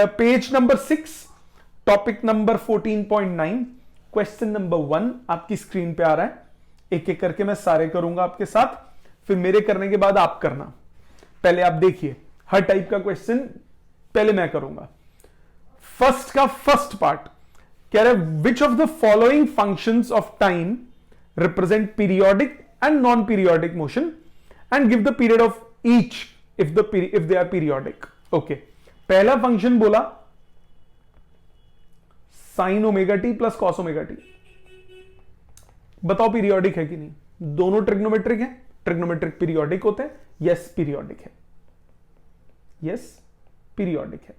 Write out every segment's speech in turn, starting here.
Page number 6, topic number 14.9, question number 1 आपकी screen पे आ रहा है। एक एक करके मैं सारे करूंगा आपके साथ, फिर मेरे करने के बाद आप करना। पहले आप देखिए, हर टाइप का क्वेश्चन पहले मैं करूंगा। फर्स्ट का फर्स्ट पार्ट कह रहा है, which of the following functions of time represent periodic and non periodic motion and give the period of each if they are periodic. Okay, पहला फंक्शन बोला sine omega T plus cos omega T. बताओ periodic है कि नहीं? दोनों trigonometric है, trigonometric periodic होते हैं। यस पीरियोडिक है, यस पीरियोडिक है।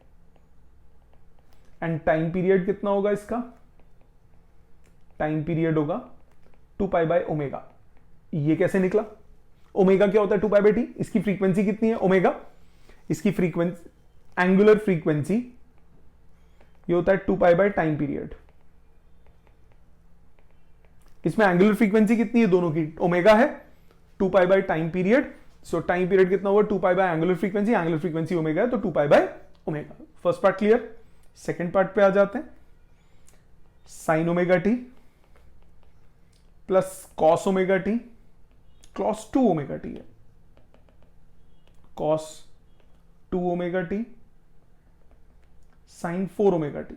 एंड टाइम पीरियड कितना होगा इसका? टाइम पीरियड होगा 2 पाई बाय ओमेगा। ये कैसे निकला? ओमेगा क्या होता है? 2 पाई बाय टी। इसकी फ्रीक्वेंसी कितनी है? ओमेगा। इसकी फ्रीक्वेंसी, एंगुलर फ्रीक्वेंसी, ये होता है 2 पाई बाय टाइम पीरियड। इसमें एंगुलर फ्रीक्वेंसी कितनी है? दोनों की ओमेगा है, 2 pi by time period. So time period कितना हुआ? 2 pi by angular frequency, angular frequency omega है तो 2 pi by omega. First part clear. Second part पे आ जाते हैं। Sine omega T plus cos omega t, cos 2 omega t है, cos 2 omega t sine 4 omega T.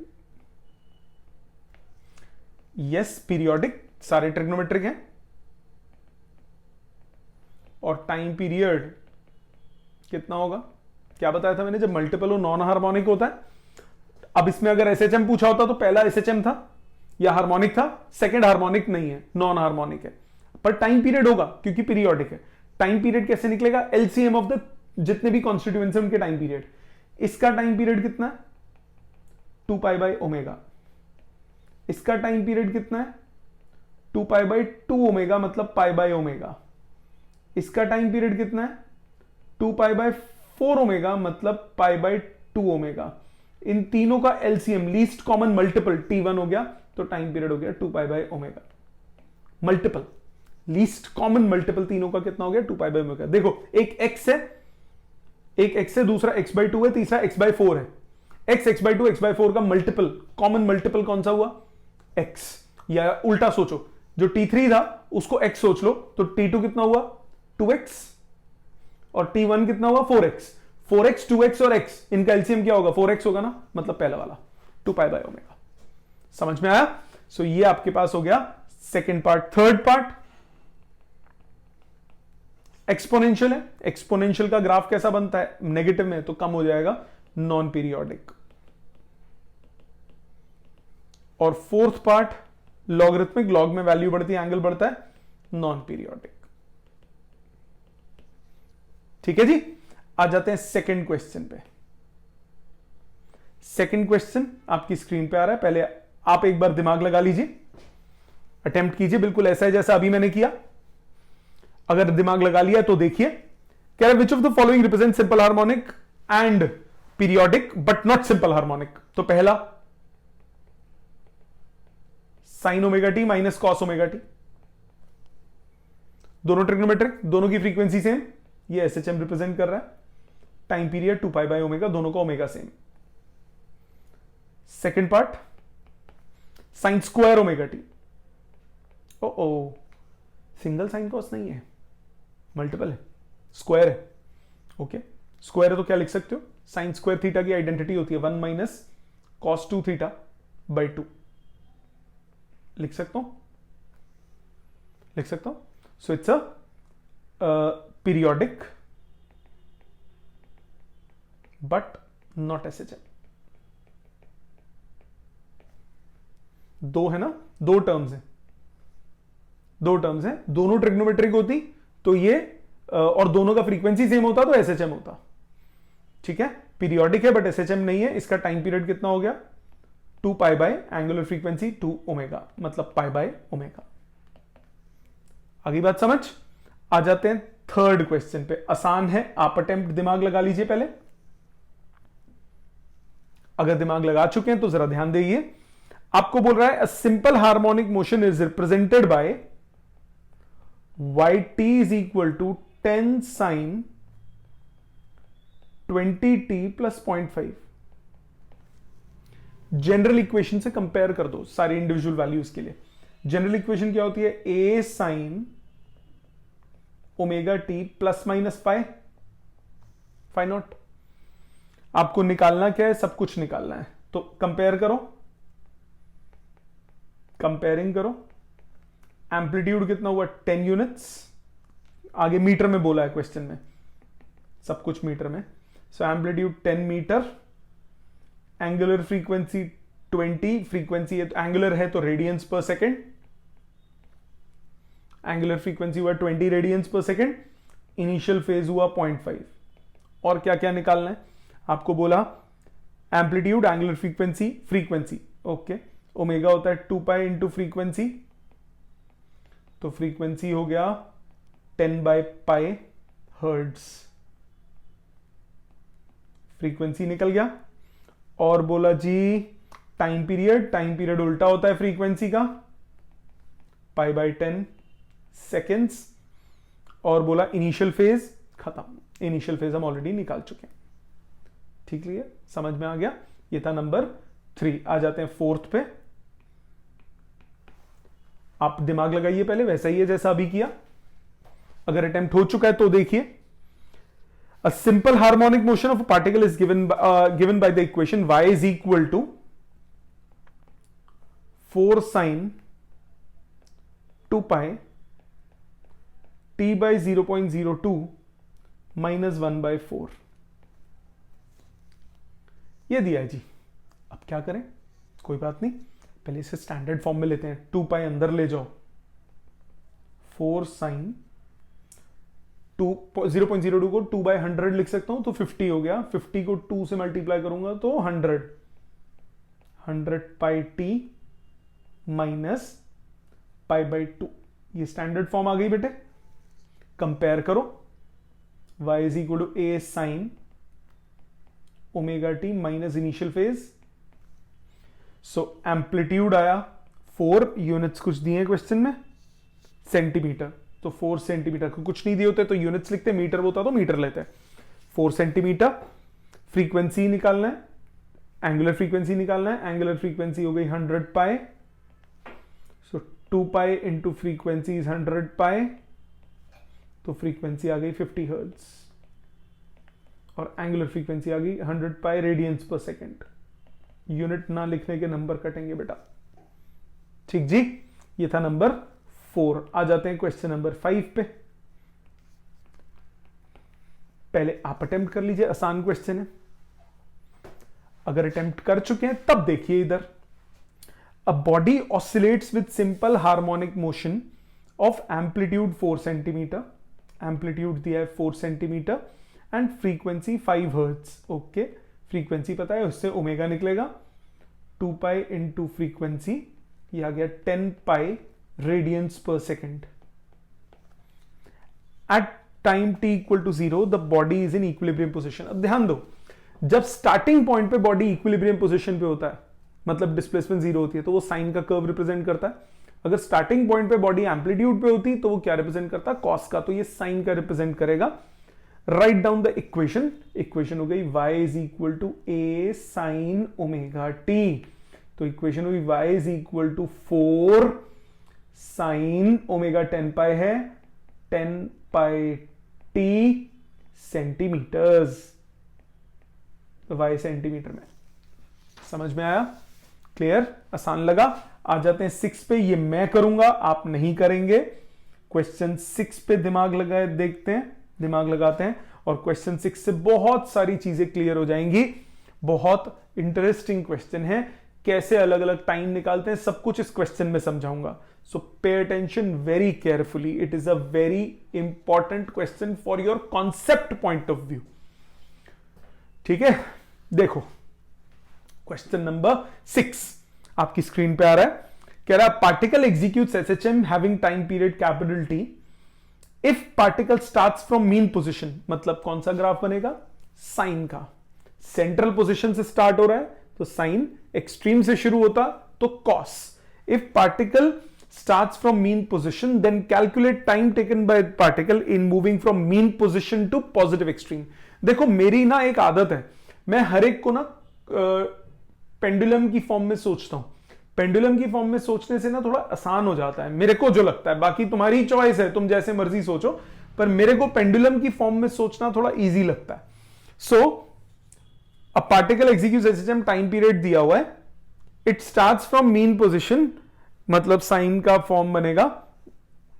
Yes periodic, सारे trigonometric हैं। और टाइम पीरियड कितना होगा? क्या बताया था मैंने? जब मल्टीपल हो नॉन हार्मोनिक होता है। अब इसमें अगर एसएचएम पूछा होता तो पहला एसएचएम था या हार्मोनिक था, सेकंड हार्मोनिक नहीं है, नॉन हार्मोनिक है, पर टाइम पीरियड होगा क्योंकि पीरियोडिक है। टाइम पीरियड कैसे निकलेगा? एलसीएम ऑफ द जितने भी कॉन्स्टिट्यूएंट्स हैं उनके टाइम पीरियड। इसका टाइम पीरियड कितना है? 2 पाई बाय ओमेगा। इसका टाइम पीरियड कितना है? 2 पाई बाय 2 ओमेगा, मतलब पाई बाय ओमेगा। इसका टाइम पीरियड कितना है? 2 पाई बाय 4 ओमेगा, मतलब पाई बाय 2 ओमेगा। इन तीनों का LCM, least common multiple T1 हो गया, तो टाइम पीरियड हो गया 2 pi by omega. Multiple, least common multiple तीनों का कितना हो गया? 2 पाई बाय ओमेगा। देखो, एक x है, एक x है, दूसरा x/2 है, तीसरा x/4 है। x/2 x/4 का मल्टीपल, कॉमन मल्टीपल कौन सा हुआ? x। या उल्टा सोचो, जो T3 था उसको x सोच लो, तो T2 कितना हुआ? 2x। और T1 कितना हुआ? 4x। 4x, 2x और x, इनका एलसीएम क्या होगा? 4x होगा ना, मतलब पहला वाला 2 पाई बाय ओमेगा। समझ में आया? सो ये आपके पास हो गया second part. Third part exponential है। एक्सपोनेंशियल का ग्राफ कैसा बनता है? नेगेटिव में, तो कम हो जाएगा, नॉन पीरियोडिक। और फोर्थ पार्ट लॉगरिथमिक, लॉग में वैल्यू बढ़ती है, एंगल बढ़ता है, नॉन पीरियोडिक। ठीक है जी। आ जाते हैं सेकंड क्वेश्चन पे। सेकंड क्वेश्चन आपकी स्क्रीन पे आ रहा है। पहले आप एक बार दिमाग लगा लीजिए, अटेम्प्ट कीजिए, बिल्कुल ऐसा है जैसा अभी मैंने किया। अगर दिमाग लगा लिया तो देखिए, कह रहा है which of the following represent simple harmonic and periodic but not simple harmonic. तो पहला sine omega T minus cos omega T, दोनों ट्रिग्नोमेट्रिक, दोनों की फ्रीक्वेंसी सेम, ये एसएचएम रिप्रेजेंट कर रहा है। Time period 2 pi by omega, दोनों का omega same. Second part sine square omega T. Oh single sine cos नहीं है, मल्टीपल है, स्क्वायर है। ओके, स्क्वायर है तो क्या लिख सकते हो? साइन स्क्वायर थीटा की आइडेंटिटी होती है 1 माइनस कॉस 2 थीटा बाई 2। लिख सकता हूं, लिख सकता हूं। So it's a periodic but not SHM. दो है ना, दो टर्म्स हैं, दो टर्म्स हैं, दोनों ट्रिग्नोमेट्रिक होती तो ये और दोनों का फ्रीक्वेंसी सेम होता तो एसएचएम होता। ठीक है, पीरियोडिक है बट एसएचएम नहीं है। इसका टाइम पीरियड कितना हो गया? 2 pi by angular frequency 2 omega, मतलब पाई बाय ओमेगा। अगली बात समझ। आ जाते हैं थर्ड क्वेश्चन पे। आसान है, आप अटेम्प्ट दिमाग लगा लीजिए पहले। अगर दिमाग लगा चुके हैं तो जरा ध्यान दीजिए। आपको बोल रहा है a simple harmonic motion is represented by yt is equal to 10 sine 20t plus 0.5। General equation से कंपेयर कर दो सारी इंडिविजुअल वैल्यूज के लिए। जनरल इक्वेशन क्या होती है? A sine omega T plus minus pi phi naught. आपको निकालना क्या है? सब कुछ निकालना है। तो कंपेयर करो, कंपेयरिंग करो। एम्पलीट्यूड कितना हुआ? 10 यूनिट्स। आगे मीटर में बोला है क्वेश्चन में, सब कुछ मीटर में। So amplitude 10 metre, angular frequency 20, frequency है तो एंगुलर है तो radiance per second, angular frequency हुआ 20 radiance per second, initial phase हुआ 0.5। और क्या क्या निकालना है आपको बोला? Amplitude, angular frequency, frequency. Okay, omega होता है 2 पाई इंटू फ्रीक्वेंसी, तो फ्रीक्वेंसी हो गया 10 बाय पाई हर्ट्ज, फ्रीक्वेंसी निकल गया। और बोला जी टाइम पीरियड, टाइम पीरियड उल्टा होता है फ्रीक्वेंसी का, पाई बाय 10 सेकेंड्स। और बोला इनिशियल फेज खत्म, इनिशियल फेज हम ऑलरेडी निकाल चुके हैं। ठीक है, समझ में आ गया? ये था नंबर 3। आ जाते हैं 4th पे। आप दिमाग लगाइए पहले, वैसा ही है जैसा अभी किया। अगर अटेम्प्ट हो चुका है तो देखिए। A simple harmonic motion of a particle is given by the equation y is equal to 4 sin 2 pi t by 0.02 minus 1 by 4। ये दिया है जी। अब क्या करें? कोई बात नहीं, पहले इसे स्टैंडर्ड फॉर्म में लेते हैं। 2 पाई अंदर ले जाओ, 4 साइन 0.02 को 2 बाई 100 लिख सकता हूं तो 50 हो गया। 50 को 2 से मल्टीप्लाई करूंगा तो 100 pi T minus pi by 2। ये स्टैंडर्ड फॉर्म आ गई बेटे। कंपेयर करो, y is equal to a sine omega T minus initial phase. So amplitude आया 4 यूनिट्स, कुछ दिए क्वेश्चन में, सेंटीमीटर। तो 4 सेंटीमीटर को कुछ नहीं दिए होते तो यूनिट्स लिखते, मीटर होता तो मीटर लेते हैं। 4 सेंटीमीटर। फ्रीक्वेंसी निकालना है, एंगुलर फ्रीक्वेंसी निकालना है। एंगुलर फ्रीक्वेंसी हो गई 100 पाई। सो 2 पाई इंटू फ्रीक्वेंसी इज 100 पाई, तो फ्रीक्वेंसी आ गई 50 हर्ट्ज। और एंगुलर फ्रीक्वेंसी आ गई 100 पाई रेडियंस पर सेकेंड। यूनिट ना लिखने के नंबर कटेंगे बेटा। ठीक जी, ये था नंबर 4। आ जाते हैं क्वेश्चन नंबर 5 पे। पहले आप अटेम्प्ट कर लीजिए, आसान क्वेश्चन है। अगर अटेम्प्ट कर चुके हैं तब देखिए इधर। A body oscillates with simple harmonic motion of amplitude 4 centimetre, amplitude दिया है 4 centimetre and frequency 5 hertz. Okay, frequency पता है, उससे ओमेगा निकलेगा 2 पाई इंटू फ्रीक्वेंसी, ये आ गया 10 pi radians per second. At time t equal to 0 the body is in equilibrium position. अब ध्यान दो, जब स्टार्टिंग पॉइंट पे बॉडी इक्विलिब्रियम पोजिशन पे होता है, मतलब डिस्प्लेसमेंट 0 होती है, तो वो साइन का कर्व रिप्रेजेंट करता है। अगर स्टार्टिंग पॉइंट पे बॉडी एम्पलीट्यूड पे होती तो वो क्या रिप्रेजेंट करता है? कॉस का। तो ये साइन का रिप्रेजेंट करेगा। Write down the equation. Equation हो गई y is equal to a sine omega t. तो इक्वेशन हुई y is equal to 4 sine omega 10 pi है, 10 पाई टी सेंटीमीटर्स, तो y सेंटीमीटर में। समझ में आया? क्लियर? आसान लगा? आ जाते हैं 6 पे। ये मैं करूंगा, आप नहीं करेंगे। क्वेश्चन 6 पे दिमाग लगाए देखते हैं, दिमाग लगाते हैं, और क्वेश्चन 6 से बहुत सारी चीजें क्लियर हो जाएंगी। बहुत इंटरेस्टिंग क्वेश्चन है, कैसे अलग अलग टाइम निकालते हैं सब कुछ इस क्वेश्चन में समझाऊंगा। So pay attention very carefully, it is a very important question for your concept point of view. ठीक है, देखो क्वेश्चन नंबर 6 आपकी स्क्रीन पे आ रहा है। कह रहा है particle executes SHM having time period capital T if particle starts from mean position. मतलब कौन सा ग्राफ बनेगा? साइन का। सेंट्रल पोजीशन से स्टार्ट हो रहा है तो साइन, एक्सट्रीम से शुरू होता तो cos. If particle starts from mean position then calculate time taken by particle in moving from mean position to positive extreme। देखो मेरी ना एक आदत है, मैं हर एक को ना पेंडुलम की फॉर्म में सोचता हूं। पेंडुलम की फॉर्म में सोचने से ना थोड़ा आसान हो जाता है, मेरे को जो लगता है, बाकी तुम्हारी चॉइस है, तुम जैसे मर्जी सोचो, पर मेरे को पेंडुलम की फॉर्म में सोचना थोड़ा इजी लगता है। So a particle executes SHM, time period दिया हुआ है, it starts from mean position, मतलब साइन का फॉर्म बनेगा,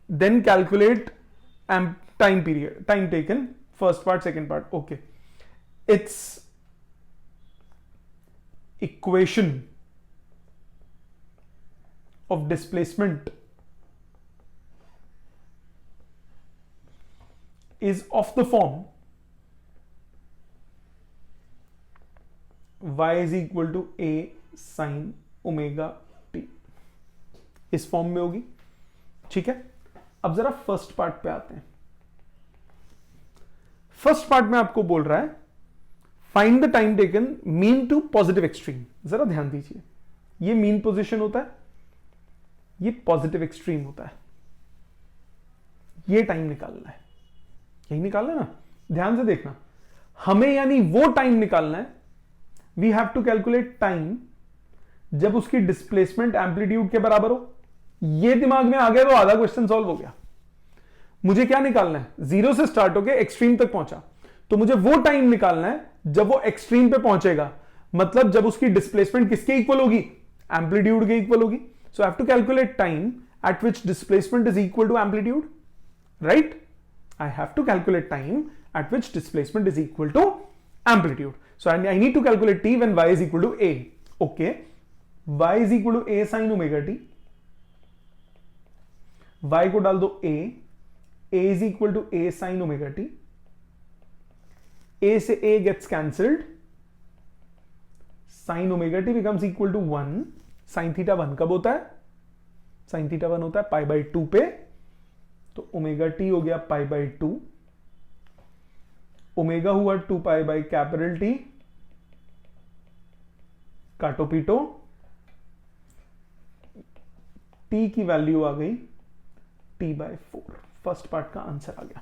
then calculate time period, time taken, first part second part, okay. It's equation of displacement is of the form y is equal to a sin omega t, इस form में होगी, ठीक है। अब जरा फर्स्ट पार्ट पे आते हैं। फर्स्ट पार्ट में आपको बोल रहा है find the time taken mean to positive extreme. जरा ध्यान दीजिए, ये मीन पोजीशन होता है, ये पॉजिटिव एक्सट्रीम होता है, ये टाइम निकालना है, यही निकालना है ना, ध्यान से देखना। हमें यानी वो टाइम निकालना है, we have to calculate time जब उसकी डिस्प्लेसमेंट एम्पलीट्यूड के बराबर हो। ये दिमाग में आ गया तो आधा क्वेश्चन सॉल्व हो गया। मुझे क्या निकालना है, जीरो से स्टार्ट होके एक्सट्रीम तक पहुंचा, तो मुझे वो टाइम निकालना है जब वो एक्सट्रीम पे पहुंचेगा, मतलब जब उसकी डिस्प्लेसमेंट किसके इक्वल होगी, एम्पलीट्यूड के इक्वल होगी। So I have to calculate time at which displacement is equal to amplitude, right. I have to calculate time at which displacement is equal to amplitude. So I need to calculate t when y is equal to a, okay. y is equal to a sin omega t, y को डाल दो a is equal to a sin omega t, a से a gets cancelled, sin omega t becomes equal to 1, sin theta 1 कब होता है, sin theta 1 होता है पाई by 2 पे, तो ओमेगा t हो गया पाई बाई 2, ओमेगा हुआ 2 पाई बाई कैपिटल T, काटो पीटो, t की वैल्यू आ गई t बाई 4। फर्स्ट पार्ट का आंसर आ गया,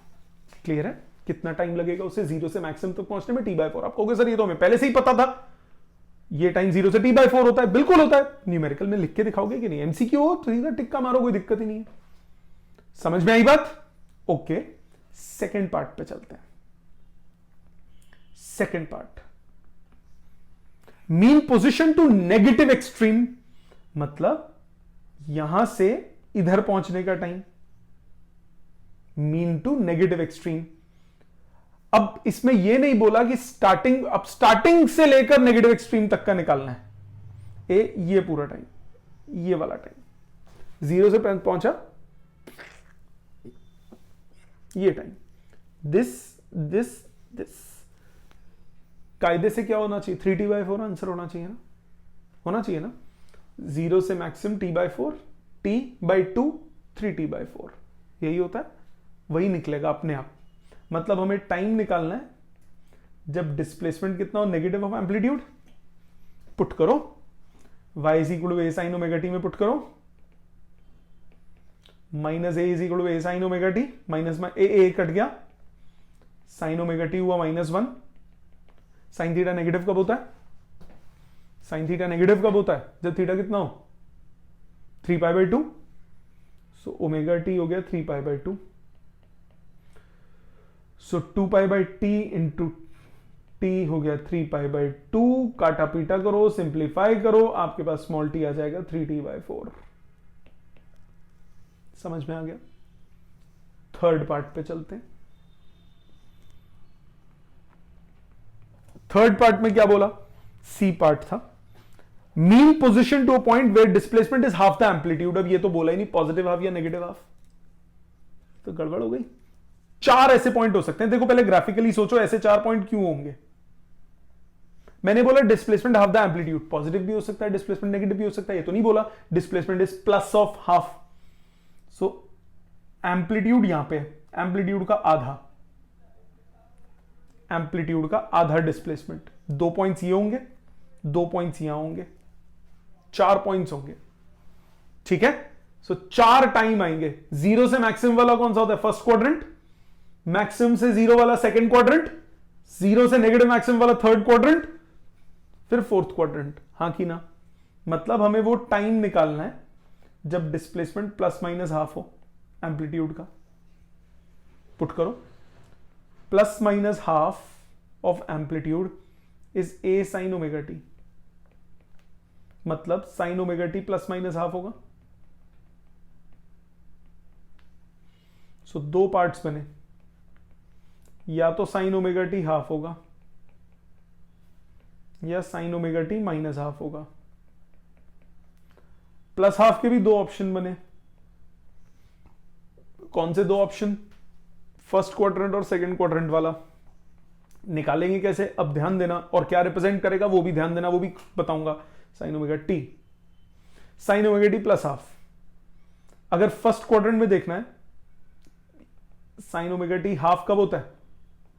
क्लियर है। कितना टाइम लगेगा उसे जीरो से मैक्सिमम तक पहुंचने में, टी बाई 4। आप कहोगे सर ये तो हमें पहले से ही पता था, ये टाइम जीरो से टी बाई 4 होता है, बिल्कुल होता है। न्यूमेरिकल में लिख के दिखाओगे कि नहीं, एमसीक्यू हो तो सीधा टिक्का मारो, कोई दिक्कत ही नहीं है। समझ में आई बात, ओके। सेकेंड पार्ट पे चलते हैं। Second part, mean position to negative extreme, मतलब यहां से इधर पहुंचने का time, mean to negative extreme. अब इसमें यह नहीं बोला कि स्टार्टिंग, अब स्टार्टिंग से लेकर नेगेटिव एक्सट्रीम तक का निकालना है, ये पूरा टाइम, ये वाला टाइम, जीरो से पहुंचा ये टाइम, दिस कायदे से क्या होना चाहिए, 3t/4 आंसर होना चाहिए ना, होना चाहिए ना। जीरो से मैक्सिमम t/4, t/2, 3t/4, यही होता है, वही निकलेगा अपने आप। मतलब हमें टाइम निकालना है जब डिस्प्लेसमेंट कितना हो, नेगेटिव ऑफ एम्पलीट्यूड, पुट करो, y is equal to a sin omega t में पुट करो, minus a is equal to a sin omega t, minus में a कट गया, sin ओमेगा t हुआ -1। sin थीटा नेगेटिव कब होता है, sin theta negative कब होता है, जब थीटा कितना हो, 3π/2, सो ओमेगा t हो गया 3π/2, सो 2π/t इंटू t हो गया 3π/2, काटा पीटा करो, सिंप्लीफाई करो, आपके पास स्मॉल t आ जाएगा 3t/4। समझ में आ गया। थर्ड पार्ट पे चलते हैं। थर्ड पार्ट में क्या बोला, सी पार्ट था, mean position to a point where displacement is half the amplitude. अब ये तो बोला ही नहीं पॉजिटिव हाफ या नेगेटिव हाफ, तो गड़बड़ हो गई। 4 ऐसे पॉइंट हो सकते हैं, देखो पहले ग्राफिकली सोचो ऐसे 4 पॉइंट क्यों होंगे। मैंने बोला displacement half the amplitude, positive भी हो सकता है, डिस्प्लेसमेंट नेगेटिव भी हो सकता है, ये तो नहीं बोला displacement is plus of half. So amplitude यहां पे, एम्पलीट्यूड का आधा, एम्पलीट्यूड का आधा डिस्प्लेसमेंट, 2 पॉइंट्स ये होंगे, 2 पॉइंट्स यहां होंगे, 4 पॉइंट्स होंगे, ठीक है। सो 4 टाइम आएंगे। जीरो से मैक्सिमम वाला कौन सा होता है, फर्स्ट क्वाड्रेंट, मैक्सिमम से जीरो वाला सेकंड क्वाड्रेंट, जीरो से नेगेटिव मैक्सिमम वाला थर्ड क्वाड्रेंट, फिर फोर्थ क्वाड्रेंट, हाँ कि ना? मतलब हमें वो टाइम निकालना है जब डिस्प्लेसमेंट प्लस माइनस हाफ हो एम्पलीट्यूड का। पुट करो, plus minus half of amplitude is a sine omega t, मतलब sine omega T plus minus half होगा। सो दो पार्ट्स बने, या तो साइन ओमेगा टी हाफ होगा या sign omega T minus half होगा। प्लस हाफ के भी दो ऑप्शन बने। कौन से दो ऑप्शन? फर्स्ट क्वाड्रेंट और सेकंड क्वाड्रेंट वाला। निकालेंगे कैसे, अब ध्यान देना, और क्या रिप्रेजेंट करेगा वो भी ध्यान देना, वो भी बताऊंगा। Sign omega t, sign omega T plus half. अगर फर्स्ट क्वाड्रेंट में देखना है, साइन ओमेगा टी हाफ कब होता है?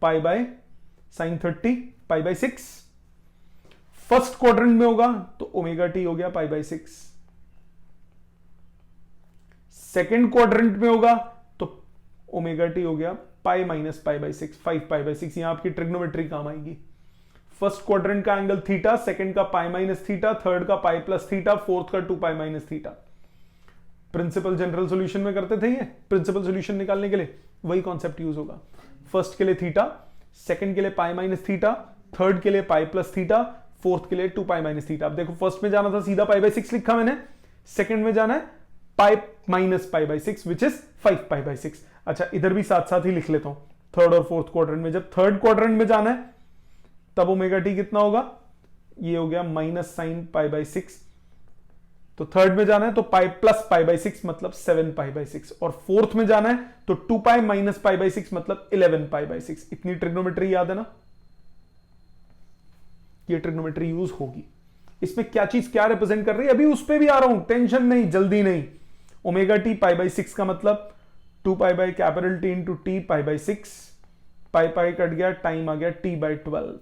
Pi by sine 30 pi by 6। First quadrant में होगा तो ओमेगा टी हो गया पाई बाय 6। सेकेंड क्वाड्रेंट में होगा तो ओमेगा टी हो गया pi minus pi by 6, 5 pi by 6। यहां आपकी ट्रिग्नोमेट्री काम आएगी। फर्स्ट क्वाड्रेंट का एंगल थीटा, सेकंड का पाई माइनस थीटा, थर्ड का पाई प्लस थीटा, फोर्थ का 2 pi minus theta. Principal general solution में करते थे ये, प्रिंसिपल सॉल्यूशन निकालने के लिए वही कॉन्सेप्ट यूज होगा। फर्स्ट के लिए थीटा, सेकंड के लिए पाई माइनस थीटा, थर्ड के लिए पाई प्लस थीटा, फोर्थ के लिए 2 पाई माइनस थीटा। अब देखो फर्स्ट में जाना था सीधा पाई बाय 6 लिखा मैंने, सेकंड में जाना है pi minus pi by 6 which is 5 pi by 6। अच्छा इधर भी साथ साथ ही लिख लेता हूं, थर्ड और फोर्थ क्वाड्रेंट में। जब थर्ड क्वाड्रेंट में जाना है तब ओमेगा टी कितना होगा? ये हो गया माइनस साइन पाई बाय 6। तो थर्ड में जाना है तो पाई प्लस पाई बाय 6 मतलब 7 पाई बाय 6, और फोर्थ में जाना है तो 2 पाई माइनस पाई बाय 6 मतलब 11 पाई बाय 6। इतनी ट्रिग्नोमेट्री याद है ना? ये ट्रिग्नोमेट्री यूज होगी। इसमें क्या चीज क्या रिप्रेजेंट कर रही है, अभी उस पर भी आ रहा हूं, टेंशन नहीं, जल्दी नहीं। ओमेगा टी पाई बाय 6 का मतलब 2 pi by capital T into t pi by 6, pi pi cut गया, टाइम आ गया टी बाय 12।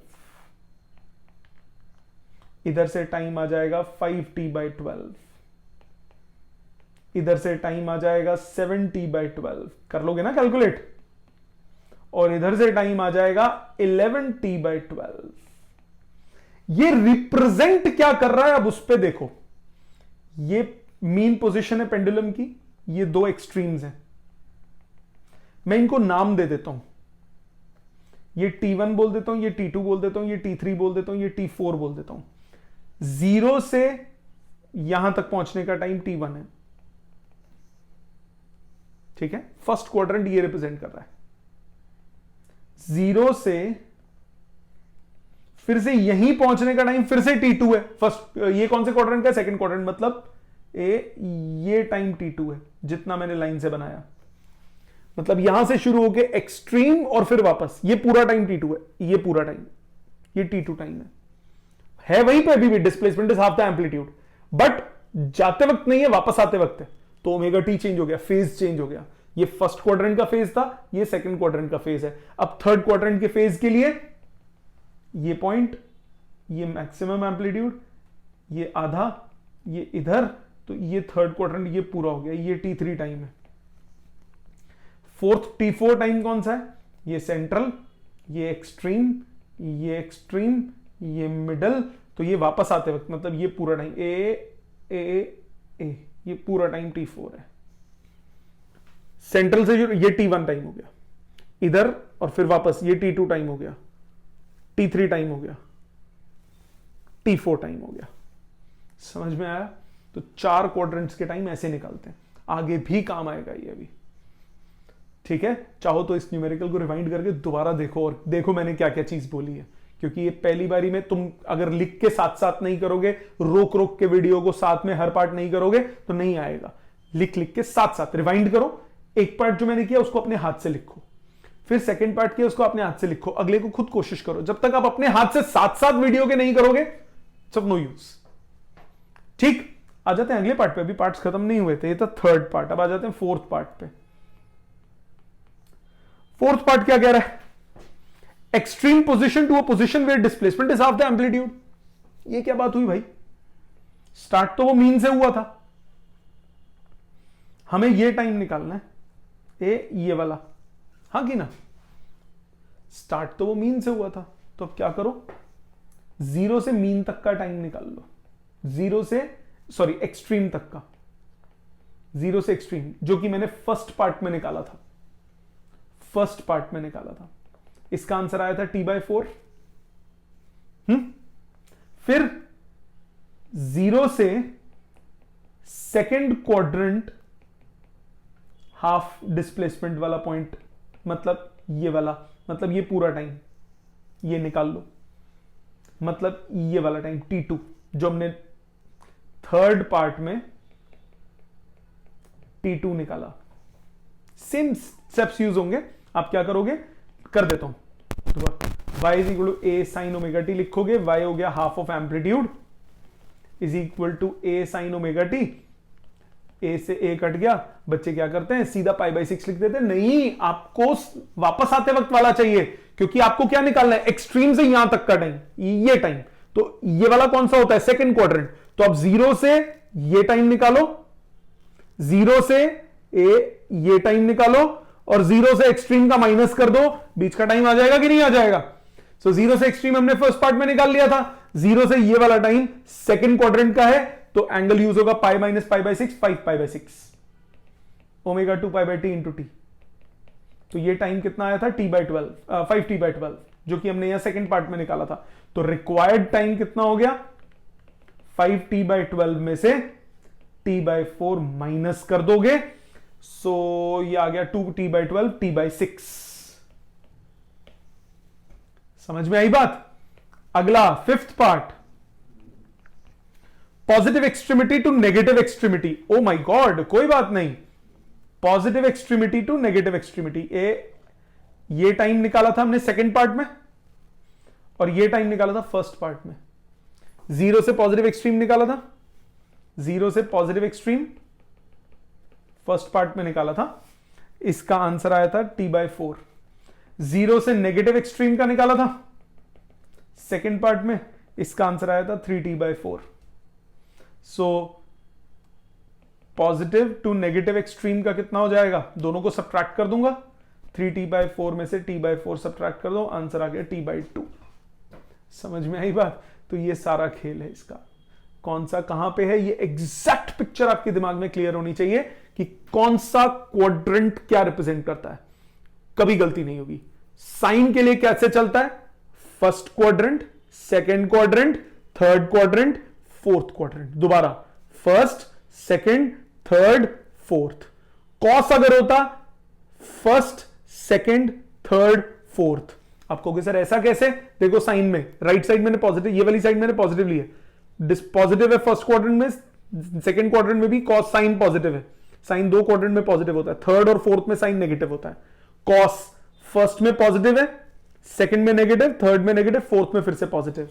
इधर से टाइम आ जाएगा 5t बाय 12, इधर से टाइम आ जाएगा 7t बाय 12, कर लोगे ना कैलकुलेट, और इधर से टाइम आ जाएगा 11t बाय 12। ये रिप्रेजेंट क्या कर रहा है, अब उस पे देखो। ये मीन पोजीशन है पेंडुलम की, ये दो एक्सट्रीम्स हैं, मैं इनको नाम दे देता हूं। ये T1 बोल देता हूं, ये T2 बोल देता हूं, ये T3 बोल देता हूं, ये T4 बोल देता हूं। 0 से यहां तक पहुंचने का टाइम T1 है, ठीक है। फर्स्ट क्वाड्रेंट ये रिप्रेजेंट कर रहा है। 0 से फिर से यहीं पहुंचने का टाइम फिर से T2 है। फर्स्ट ये कौन से क्वाड्रेंट का? सेकंड क्वाड्रेंट, मतलब ये टाइम T2 है जितना मैंने लाइन से बनाया। मतलब यहां से शुरू होके एक्सट्रीम और फिर वापस, ये पूरा टाइम T2 है, ये पूरा टाइम, ये T2 टाइम है वहीं पे अभी भी। Displacement is half the amplitude, but जाते वक्त नहीं है, वापस आते वक्त है। तो ओमेगा टी चेंज हो गया, फेज चेंज हो गया। ये फर्स्ट क्वाड्रेंट का फेज था, ये सेकंड क्वाड्रेंट का फेज है। अब थर्ड क्वाड्रेंट के फेज के लिए ये पॉइंट, ये मैक्सिमम एम्पलीट्यूड, ये आधा, ये इधर, तो ये थर्ड क्वाड्रेंट ये पूरा हो गया। ये T3 टाइम है। फोर्थ T4 टाइम कौन सा है? ये सेंट्रल, ये एक्सट्रीम, ये एक्सट्रीम, ये मिडल। तो ये वापस आते वक्त मतलब ये पूरा टाइम ए, ये पूरा टाइम T4 है। सेंट्रल से जो ये T1 टाइम हो गया इधर, और फिर वापस ये T2 टाइम हो गया, T3 टाइम हो गया, T4 टाइम हो गया। समझ में आया? तो 4 क्वाड्रेंट्स के टाइम ऐसे निकालते हैं, आगे भी काम आएगा ये अभी, ठीक है। चाहो तो इस न्यूमेरिकल को रिवाइंड करके दोबारा देखो और देखो मैंने क्या क्या चीज बोली है, क्योंकि ये पहली बारी में तुम अगर लिख के साथ साथ नहीं करोगे, रोक रोक के वीडियो को साथ में हर पार्ट नहीं करोगे तो नहीं आएगा। लिख लिख के साथ साथ रिवाइंड करो। एक पार्ट जो मैंने किया उसको अपने हाथ से लिखो, फिर सेकंड पार्ट किया उसको अपने हाथ से लिखो, अगले को खुद कोशिश करो। जब तक आप अपने हाथ से साथ साथ वीडियो के नहीं करोगे सब नो यूज, ठीक। आ जाते हैं अगले पार्ट पे, अभी पार्ट्स खत्म नहीं हुए थे, ये था थर्ड पार्ट। अब आ जाते हैं फोर्थ पार्ट पे। फोर्थ पार्ट क्या कह रहा है? Extreme position to a position where displacement is half the amplitude. ये क्या बात हुई भाई? स्टार्ट तो वो मीन से हुआ था, हमें ये टाइम निकालना है, ये वाला, हाँ कि ना? स्टार्ट तो वो मीन से हुआ था, तो अब क्या करो, जीरो से मीन तक का टाइम निकाल लो, एक्सट्रीम तक का, जीरो से एक्सट्रीम, जो कि मैंने फर्स्ट पार्ट में निकाला था, इसका आंसर आया था T/4। फिर जीरो से सेकेंड क्वाड्रेंट हाफ डिस्प्लेसमेंट वाला पॉइंट, मतलब ये वाला, मतलब ये पूरा टाइम ये निकाल लो, मतलब ये वाला टाइम T2 जो हमने थर्ड पार्ट में T2 निकाला। सेम स्टेप्स यूज होंगे। आप क्या करोगे, कर देता हूं, y is equal to a sin omega t लिखोगे, y हो गया half of amplitude is equal to a sin omega t, a से a कट गया, बच्चे क्या करते हैं सीधा π/6 लिख देते हैं। नहीं, आपको वापस आते वक्त वाला चाहिए, क्योंकि आपको क्या निकालना है, एक्सट्रीम से यहां तक का टाइम, ये टाइम, तो ये वाला कौन सा होता है, सेकंड क्वाड्रेंट। तो आप जीरो से ये टाइम निकालो, जीरो से ये टाइम निकालो, और जीरो से एक्सट्रीम का माइनस कर दो, बीच का टाइम आ जाएगा कि नहीं आ जाएगा। सो जीरो से एक्सट्रीम हमने फर्स्ट पार्ट में निकाल लिया था, जीरो से ये वाला टाइम सेकंड क्वाड्रेंट का है, तो एंगल यूज होगा π - π/6, 5π/6 ओमेगा 2π/t इंटू टी। तो ये टाइम कितना आया था T/12, 5T/12, जो कि हमने यहां सेकंड पार्ट में निकाला था। तो रिक्वायर्ड टाइम कितना हो गया, 5T/12 में से T/4 माइनस कर दोगे, सो ये आ गया 2T/12 T/6। समझ में आई बात। अगला fifth part, positive extremity to negative extremity. Oh my God, कोई बात नहीं, positive extremity to negative extremity. ये टाइम निकाला था हमने सेकंड पार्ट में, और ये टाइम निकाला था फर्स्ट पार्ट में। जीरो से पॉजिटिव एक्सट्रीम निकाला था, जीरो से पॉजिटिव एक्सट्रीम फर्स्ट पार्ट में निकाला था, इसका आंसर आया था T/4। जीरो से नेगेटिव एक्सट्रीम का निकाला था सेकंड पार्ट में, इसका आंसर आया था 3T/4। So positive to negative extreme का कितना हो जाएगा, दोनों को सब्ट्रैक्ट कर दूंगा, 3T/4 में से T/4 सब्ट्रैक्ट कर दो, आंसर आ गया T/2। समझ में आई बात। तो ये सारा खेल है इसका, कौन सा कहां पे है, ये एग्जैक्ट पिक्चर आपके दिमाग में क्लियर होनी चाहिए कि कौन सा क्वाड्रेंट क्या रिप्रेजेंट करता है, कभी गलती नहीं होगी। साइन के लिए कैसे चलता है, first quadrant, second quadrant, third quadrant, fourth quadrant. दोबारा, first, second, third, fourth. Cos अगर होता फर्स्ट, सेकंड, थर्ड, फोर्थ। आप कहोगे सर ऐसा कैसे, देखो साइन में राइट साइड मैंने पॉजिटिव, ये वाली साइड मैंने पॉजिटिव ली है, पॉजिटिव है फर्स्ट क्वाड्रेंट में, सेकंड क्वाड्रेंट में भी कॉस साइन पॉजिटिव है, साइन दो क्वाड्रेंट में पॉजिटिव होता है, थर्ड और फोर्थ में साइन नेगेटिव होता है। कॉस फर्स्ट में पॉजिटिव है, सेकंड में नेगेटिव, थर्ड में नेगेटिव, फोर्थ में फिर से पॉजिटिव।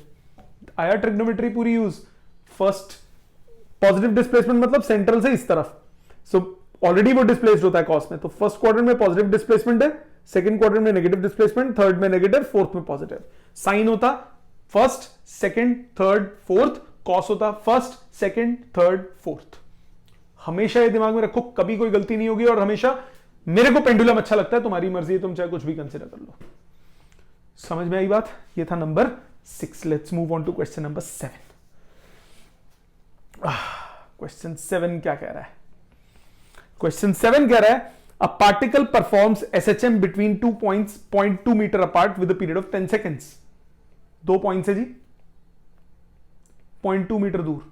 आया ट्रिग्नोमेट्री पूरी यूज। फर्स्ट पॉजिटिव डिस्प्लेसमेंट मतलब सेंट्रल से इस तरफ, सो ऑलरेडी वो डिस्प्लेस्ड होता है कॉस में, तो फर्स्ट क्वाड्रेंट में पॉजिटिव डिस्प्लेसमेंट है, सेकंड क्वाड्रेंट में नेगेटिव डिस्प्लेसमेंट, थर्ड में नेगेटिव, फोर्थ में पॉजिटिव। साइन होता first, second, third, fourth, cos होता फर्स्ट, सेकंड, थर्ड, फोर्थ। हमेशा ये दिमाग में रखो, कभी कोई गलती नहीं होगी। और हमेशा मेरे को पेंडुलम अच्छा लगता है, तुम्हारी मर्जी है, तुम चाहे कुछ भी कंसिडर कर लो। समझ में आई बात। ये था number 6। Let's move on to question number 7। Question 7 क्या कह रहा है, क्वेश्चन 7 कह रहा है a particle performs SHM between 2 points 0.2 metre apart with a period of 10 seconds. 2 points है जी, 0.2 मीटर दूर,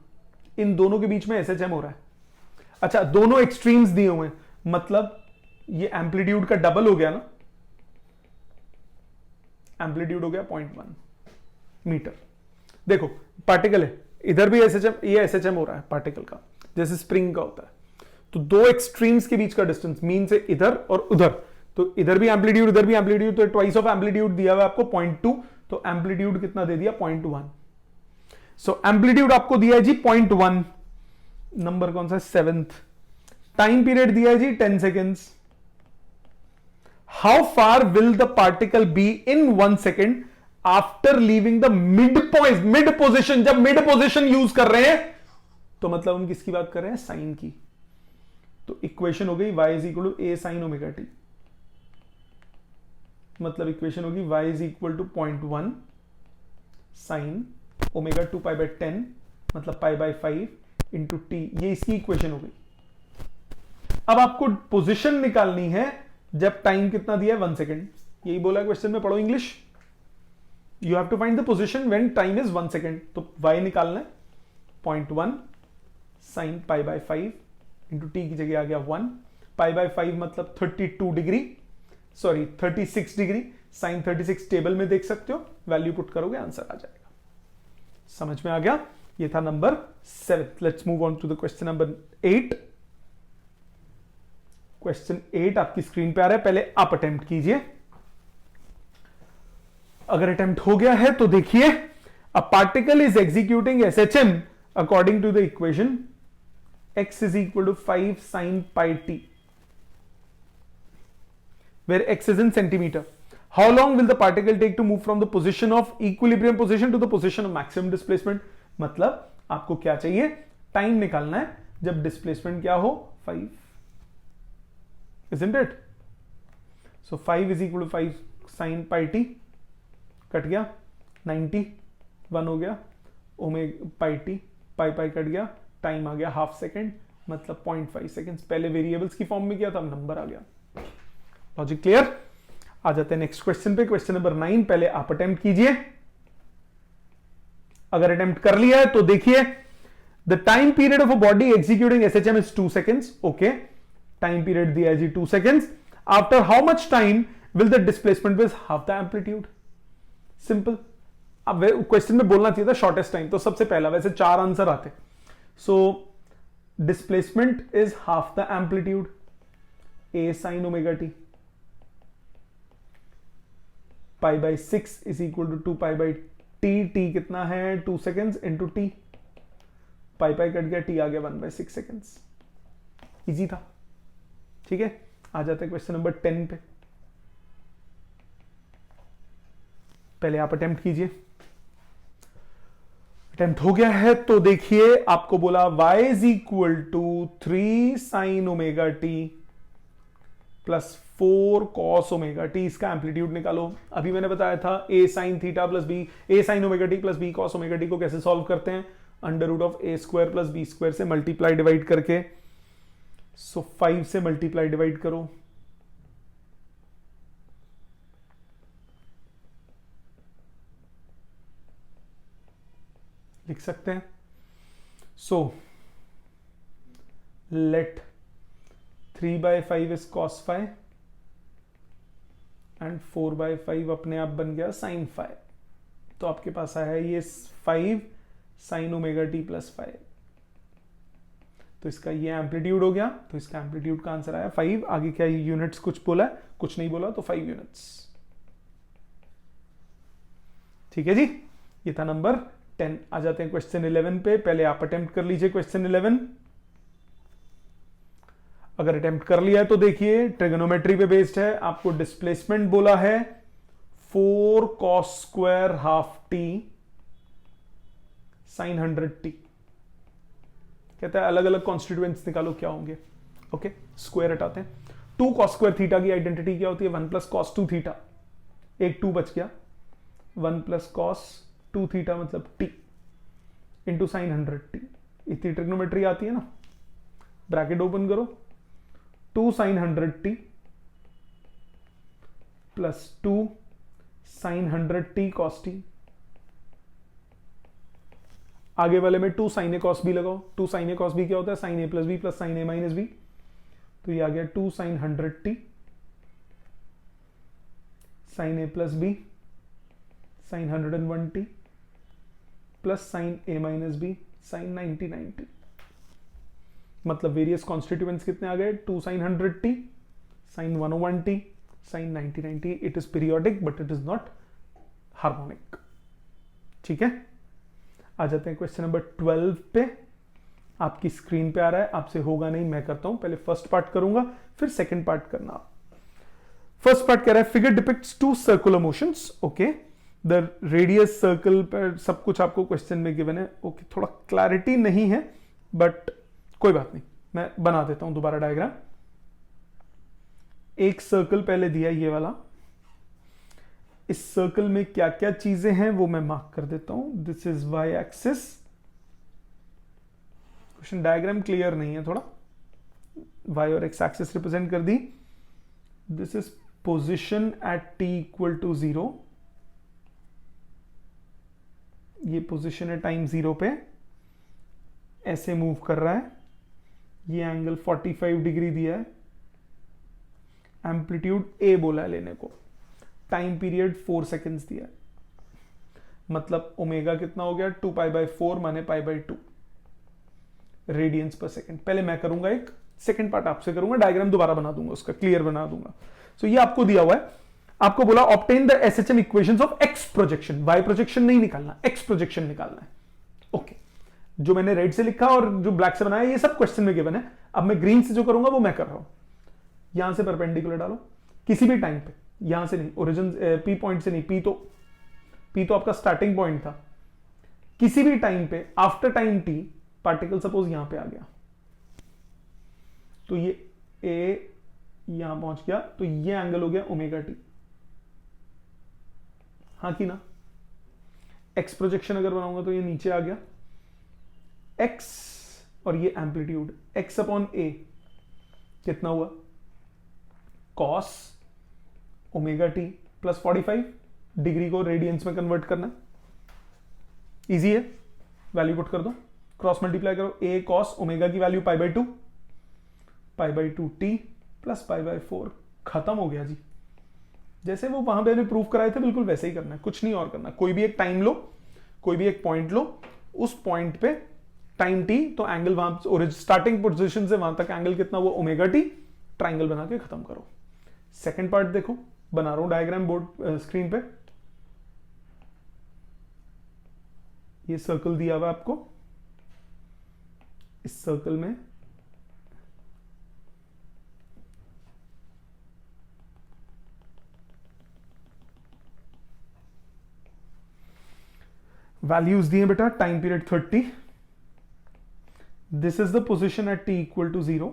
इन दोनों के बीच में एसएचएम हो रहा है। अच्छा, दोनों एक्सट्रीम्स दिए हुए हैं, मतलब ये एम्पलीट्यूड का डबल हो गया ना, एम्पलीट्यूड हो गया 0.1 मीटर। देखो पार्टिकल है, इधर भी एसएचएम, ये एसएचएम हो रहा है पार्टिकल का, जैसे स्प्रिंग का होता है। तो दो एक्सट्रीम्स के बीच का डिस्टेंस, मीन से इधर और उधर, तो इधर भी एम्पलीट्यूड इधर भी एम्पलीट्यूड, तो ट्वाइस ऑफ एम्पलीट्यूड दिया हुआ आपको 0.2, तो एम्पलीट्यूड कितना दे दिया 0.1। सो एम्पलीट्यूड आपको दिया है जी 0.1, नंबर कौन सा, 7th। टाइम पीरियड दिया है जी 10 seconds. How far will the particle be in 1 second after leaving the mid point, mid position. जब मिड पोजिशन यूज कर रहे हैं तो मतलब हम किसकी बात कर रहे हैं, साइन की। तो इक्वेशन हो गई y is equal to a sin omega t, मतलब इक्वेशन होगी y is equal to 0.1 sine omega 2 pi by 10 मतलब पाई बाय 5 इंटू टी, ये इसकी इक्वेशन हो गई। अब आपको पोजीशन निकालनी है जब टाइम कितना दिया है 1 सेकेंड, यही बोला क्वेश्चन में, पढ़ो English. You have to find the position when time is 1 second. तो y निकालना है 0.1 sine pi by 5 into t की जगह आ गया 1, पाई बाय 5 मतलब 32 degree, sorry 36 degree, sine 36 table में देख सकते हो, वैल्यू पुट करोगे आंसर आ जाएगा। समझ में आ गया? ये था number 7। Let's move on to the question number 8। Question 8 आपकी स्क्रीन पे आ रहा है, पहले आप अटेम्प्ट कीजिए। अगर अटेम्प्ट हो गया है तो देखिए, a particle is executing SHM according to the equation x is equal to 5 sin pi t, where x is in centimeter. How long will the particle take to move from the position of equilibrium position to the position of maximum displacement? मतलब आपको क्या चाहिए? Time निकालना है जब displacement क्या हो 5, isn't it? So 5 is equal to 5 sin pi t, cut गया 90, 1 हो गया, omega pi T, pi pi cut गया, टाइम आ गया हाफ सेकेंड मतलब 0.5 सेकेंड्स। पहले वेरिएबल्स की फॉर्म में किया था, अब नंबर आ गया। Logic clear? आ जाते हैं नेक्स्ट क्वेश्चन पे, क्वेश्चन नंबर 9। पहले आप अटेम्प्ट कीजिए। अगर अटेम्प्ट कर लिया है तो देखिए, the time period of a body executing SHM is 2 seconds. Okay, time period दिया है जी 2 seconds. After how much time will the displacement is half the amplitude? Simple. अब क्वेश्चन में बोलना चाहिए था शॉर्टेस्ट टाइम, तो सबसे पहला, वैसे 4 आंसर आते। So displacement is half the amplitude, a sin omega t, pi by 6 is equal to 2 pi by t, t कितना है 2 seconds into t, pi pi cut गया, टी आ गया 1/6 सेकेंड्स। इजी था, ठीक है। आ जाते हैं क्वेश्चन नंबर 10 पे। पहले आप अटेम्प्ट कीजिए। अटेम्प्ट हो गया है तो देखिए, आपको बोला y is equal to 3 sine omega T plus 4 cos omega t. इसका एम्पलीट्यूड निकालो। अभी मैंने बताया था a sine theta plus b, a sine omega T plus b cos omega t को कैसे सॉल्व करते हैं? Under root of a square plus b square से मल्टीप्लाई डिवाइड करके। सो 5 से मल्टीप्लाई डिवाइड करो, लिख सकते हैं। So let 3/5 is cos 5 and 4/5 अपने आप बन गया sin 5। तो आपके पास आया है ये 5 sin ओमेगा टी प्लस 5। तो इसका ये एम्पलीट्यूड हो गया, तो इसका एम्पलीट्यूड का आंसर आया 5। आगे क्या यूनिट्स कुछ बोला है? कुछ नहीं बोला, तो 5 यूनिट्स। ठीक है जी, ये था नंबर 10। आ जाते हैं क्वेश्चन 11 पे। पहले आप अटेम्प्ट कर लीजिए क्वेश्चन 11। अगर अटेम्प्ट कर लिया है तो देखिए, ट्रिगोनोमेट्री पे बेस्ड है। आपको डिस्प्लेसमेंट बोला है 4 cos square half t sine 100t। कहता है अलग अलग कॉन्स्टिट्यूएंट्स निकालो क्या होंगे। ओके, स्क्वायर हटाते हैं। 2 cos स्क्वायर थीटा की आइडेंटिटी क्या होती है? 1 प्लस cos 2 थीटा, एक 2 बच गया, 1 प्लस cos 2 थीटा मतलब t इंटू साइन 100t। इतनी ट्रिग्नोमेट्री आती है ना, ब्रैकेट ओपन करो, 2 sine 100t plus 2 sine 100t cos t। आगे वाले में 2 साइन ए cos b लगाओ। 2 साइन ए cos b क्या होता है? Sine a plus b plus sine a minus b. तो ये आ गया 2 sine 100t sine a plus b sine 101t plus sine a minus b sine 90 मतलब वेरियस कॉन्स्टिट्यूएंट्स कितने आ गए? 2 sine 100t sine 101t sine 90 it is periodic but it is not harmonic. ठीक है, आ जाते हैं क्वेश्चन नंबर 12 पे। आपकी स्क्रीन पे आ रहा है, आपसे होगा नहीं, मैं करता हूं। पहले फर्स्ट पार्ट करूंगा, फिर सेकंड पार्ट करना। फर्स्ट पार्ट कह रहा है figure depicts 2 circular motions. Okay, the radius circle पर सब कुछ आपको क्वेश्चन में गिवन है। ओके, थोड़ा क्लैरिटी नहीं है बट कोई बात नहीं, मैं बना देता हूं दोबारा डायग्राम। एक सर्कल पहले दिया ये वाला, इस सर्कल में क्या क्या चीजें हैं वो मैं मार्क कर देता हूं. This is y axis. Question diagram clear नहीं है थोड़ा. वाई और एक्स एक्सिस रिप्रेजेंट कर दी. This is position at t equal to 0. ये पोजिशन है टाइम 0 पे, ऐसे मूव कर रहा है. ये एंगल 45 डिग्री दिया है. एम्पलीट्यूड a बोला है लेने को. टाइम पीरियड 4 सेकेंड्स दिया है. मतलब ओमेगा कितना हो गया 2π/4 माने π/2 रेडियंस पर सेकेंड. पहले मैं करूंगा, एक सेकेंड पार्ट आपसे करूंगा, डायग्राम दोबारा बना दूंगा, उसका क्लियर बना दूंगा. सो ये आपको दिया हुआ है. आपको बोला obtain the SHM equations of x projection. Y projection नहीं निकालना, एक्स प्रोजेक्शन निकालना है. ओके, जो मैंने रेड से लिखा और जो ब्लैक से बनाया ये सब क्वेश्चन में गिवन है. अब मैं ग्रीन से जो करूंगा वो मैं कर रहा हूं. यहां से परपेंडिकुलर डालो किसी भी टाइम पे, यहां से नहीं, ओरिजिन पी पॉइंट से नहीं. पी तो आपका स्टार्टिंग पॉइंट था. किसी भी टाइम पे after time T particle suppose यहां पे आ गया, तो ये ए यहां पहुंच गया, तो ये एंगल हो गया ओमेगा टी. हाँ कि ना. एक्स प्रोजेक्शन अगर बनाऊंगा तो ये नीचे आ गया एक्स, और ये एम्पलीट्यूड एक्स अपॉन ए कितना हुआ cos omega T plus 45. Degree को रेडियंस में कन्वर्ट करना इजी है. वैल्यू पुट कर दो, क्रॉस मल्टीप्लाई करो. ए कॉस ओमेगा की वैल्यू π/2 टी प्लस π/4. खत्म हो गया जी. जैसे वो वहां पे प्रूफ कराए थे बिल्कुल वैसे ही करना है, कुछ नहीं और करना. कोई भी एक टाइम लो, कोई भी एक पॉइंट लो, उस पॉइंट पे टाइम टी, तो एंगल वहां स्टार्टिंग पोजीशन से वहां तक एंगल कितना, वो ओमेगा टी. ट्राइंगल बना के खत्म करो. सेकंड पार्ट देखो, बना रहा हूं डायग्राम बोर्ड स्क्रीन पे. ये सर्कल दिया हुआ आपको. इस सर्कल में वैल्यूज दिए बेटा. Time period 30. This is the position at t equal to 0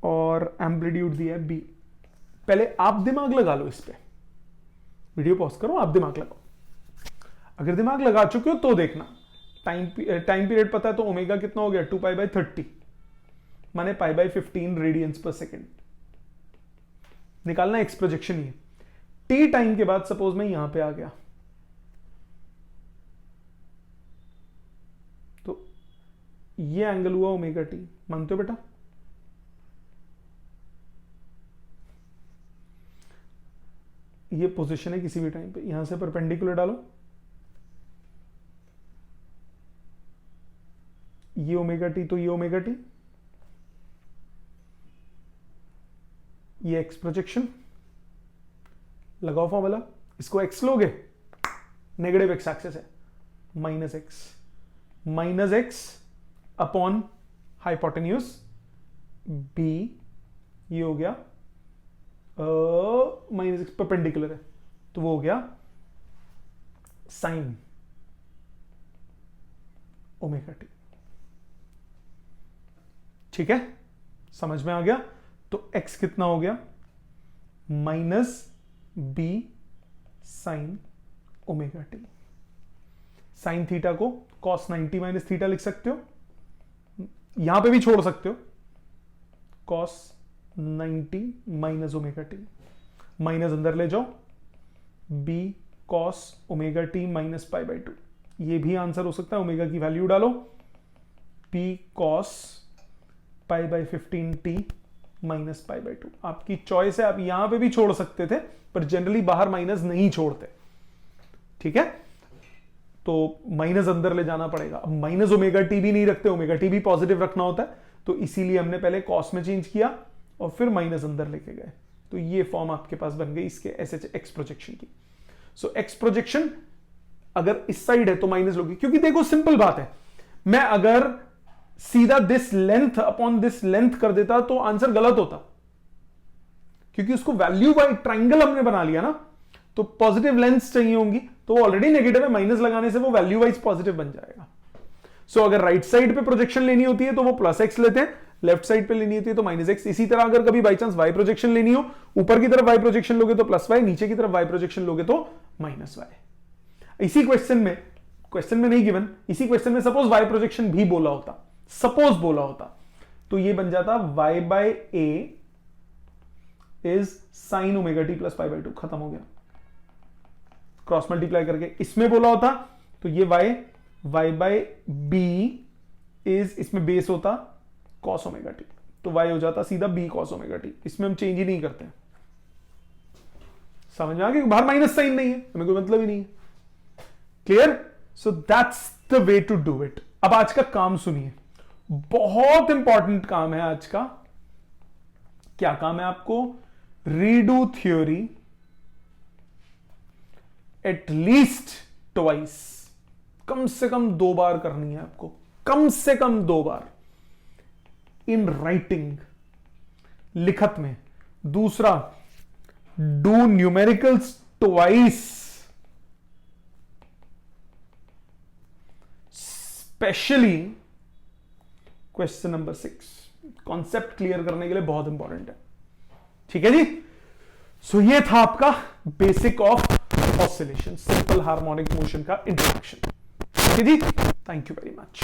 और एम्पलीट्यूड दिया है b. पहले आप दिमाग लगा लो इस पे. वीडियो पॉज करो, आप दिमाग लगाओ. अगर दिमाग लगा चुके हो तो देखना. टाइम पीरियड पता है तो ओमेगा कितना हो गया 2π/30 माने π/15 रेडियंस पर सेकेंड. निकालना एक्स प्रोजेक्शन. ये टी टाइम के बाद सपोज मैं यहां पे आ गया, तो ये एंगल हुआ ओमेगा टी. मानते हो बेटा. ये पोजीशन है किसी भी टाइम पे. यहां से परपेंडिकुलर डालो, ये ओमेगा टी तो ये ओमेगा टी. ये एक्स प्रोजेक्शन. लगाओ फॉर्मूला. इसको एक्स लोगे, नेगेटिव एक्स एक्सेस है, minus x upon hypotenuse b. ये हो गया माइनस एक्स परपेंडिकुलर है, तो वो हो गया साइन ओमेगा टी. ठीक है, समझ में आ गया. तो x कितना हो गया minus b sine omega t. Sine theta को कॉस 90 माइनस थीटा लिख सकते हो. यहां पे भी छोड़ सकते हो, cos 90 minus omega T. Minus अंदर ले जाओ, b cos omega T minus π/2. ये भी आंसर हो सकता है. ओमेगा की वैल्यू डालो, p कॉस π/15 टी माइनस π/2. आपकी चॉइस है, आप यहां पे भी छोड़ सकते थे, पर जनरली बाहर माइनस नहीं छोड़ते. ठीक है, तो माइनस अंदर ले जाना पड़ेगा. अब माइनस ओमेगा टी भी नहीं रखते, ओमेगा टी भी पॉजिटिव रखना होता है, तो इसीलिए हमने पहले कॉस में चेंज किया और फिर माइनस अंदर लेके गए. तो ये फॉर्म आपके पास बन गई इसके एसएच एक्स प्रोजेक्शन की. सो एक्स प्रोजेक्शन अगर इस साइड है तो माइनस लोगी, क्योंकि देखो सिंपल बात है, मैं अगर सीधा this length upon this length कर देता तो आंसर गलत होता, क्योंकि उसको वैल्यू बाय ट्राइंगल हमने बना लिया ना. तो पॉजिटिव लेंथ चाहिए होंगी, तो ऑलरेडी नेगेटिव है, माइनस लगाने से वो वैल्यू वाइज पॉजिटिव बन जाएगा. सो अगर राइट साइड पे प्रोजेक्शन लेनी होती है तो वो प्लस एक्स लेते हैं, लेफ्ट साइड पे लेनी होती है तो माइनस एक्स। इसी तरह अगर कभी बाई चांस वाई प्रोजेक्शन लेनी हो, ऊपर की तरफ वाई प्रोजेक्शन लोगे तो प्लस वाई, नीचे की तरफ वाई प्रोजेक्शन लोगे तो माइनस वाई। इसी क्वेश्चन में नहीं गिवन, इसी क्वेश्चन में सपोज वाई प्रोजेक्शन भी बोला होता, सपोज बोला होता, तो ये बन जाता y by a is sine omega T plus pi by 2, खत्म हो गया। क्रॉस मल्टीप्लाई करके इसमें बोला होता तो ये y बाय बी इज, इसमें बेस होता कॉस ओमेगा टी, तो y हो जाता सीधा b कॉस ओमेगा टी। इसमें हम चेंज ही नहीं करते, समझ में आ गया? बाहर माइनस साइन नहीं है, हमें कोई मतलब ही नहीं है। Clear? So that's the way to do it. अब आज का काम सुनिए, बहुत इंपॉर्टेंट काम है आज का। क्या काम है आपको? Redo theory at least twice, कम से कम 2 बार करनी है आपको, कम से कम 2 बार इन राइटिंग, लिखत में। दूसरा, do numericals twice, specially question number 6, concept clear करने के लिए बहुत इंपॉर्टेंट है। ठीक है जी? सो ये था आपका basic of oscillation, simple harmonic motion का इंट्रोडक्शन। ठीक है जी? Thank you very much.